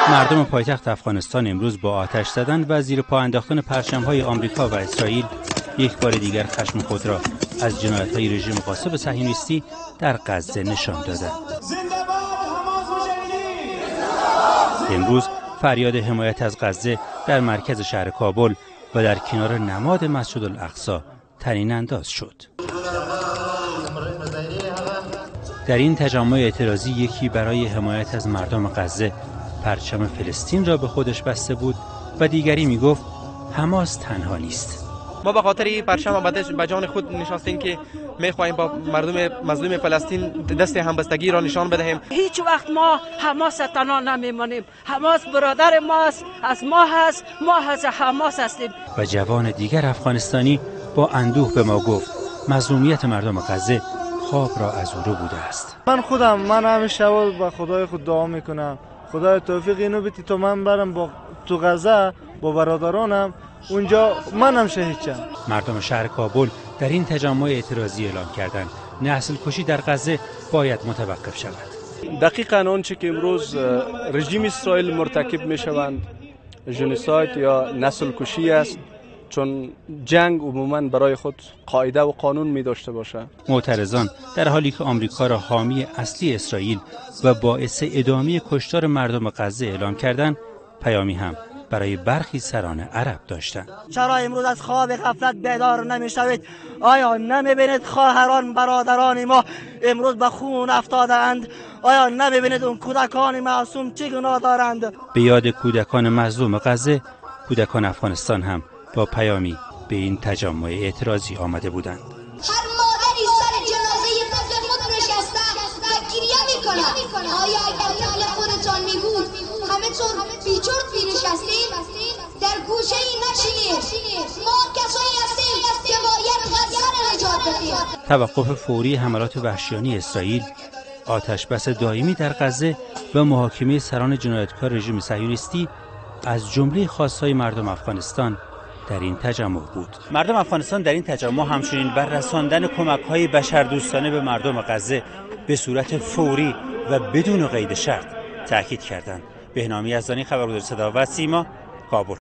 مردم پایتخت افغانستان امروز با آتش زدن و زیر پا انداختن پرچم‌های آمریکا و اسرائیل یک بار دیگر خشم خود را از جنایت‌های رژیم غاصب صهیونیستی در غزه نشان دادند. امروز فریاد حمایت از غزه در مرکز شهر کابل و در کنار نماد مسجد الاقصی طنین انداز شد. در این تجمع اعتراضی یکی برای حمایت از مردم غزه پرچم فلسطین را به خودش بسته بود و دیگری میگفت حماس تنها نیست. ما به خاطر پرچم به جان خود نشستیم که میخواهیم با مردم مظلوم فلسطین دست همبستگی را نشان بدهیم. هیچ وقت ما حماس تنها نمیمانیم. حماس برادر ماست، از ما هست، ما از حماس هستیم. و جوان دیگر افغانستانی با اندوه به ما گفت مظلومیت مردم غزه خواب را از او رو بوده است. من همیشه با خدای خود دعا میکنم خدای توفیق اینو بدی تا من برم تو غزه با برادرانم اونجا منم شهید شم. مردم شهر کابل در این تجمع اعتراضی اعلام کردند نسل کشی در غزه باید متوقف شود. دقیقاً آنچه که امروز رژیم اسرائیل مرتکب میشوند ژنوساید یا نسل کشی است، چون جنگ عموماً برای خود قاعده و قانون می داشته باشه. معترضان در حالی که آمریکا را حامی اصلی اسرائیل و باعث ادامه کشتار مردم غزه اعلام کردند، پیامی هم برای برخی سران عرب داشتند. چرا امروز از خواب غفلت بیدار نمیشوید؟ آیا نمیبینید خواهران برادران ما امروز به خون افتادند؟ آیا نمیبینید اون کودکان معصوم چه گناه دارند؟ به یاد کودکان مظلوم غزه، کودکان افغانستان هم با پیامی به این تجمع اعتراضی آمده بودند. هر مادری سر جنازه طفل خود نشسته و گریه میکنه. آیا اگر طفل خودتان میبود همه‌تون بیچرت نشستید؟ در گوشه ای نشینید. ما کسایی هستیم که باید غزه را نجات بدیم. توقف فوری حملات وحشیانه اسرائیل، آتش بس دائمی در غزه و محاکمه سران جنایتکار رژیم صهیونیستی از جمله خواستهای مردم افغانستان در این تجمع بود. مردم افغانستان در این تجمع همچنین بر رساندن کمک‌های بشردوستانه به مردم غزه به صورت فوری و بدون قید شرط تاکید کردند. بهنام یزدانی، خبرگزاری صدا و سیما، کابل.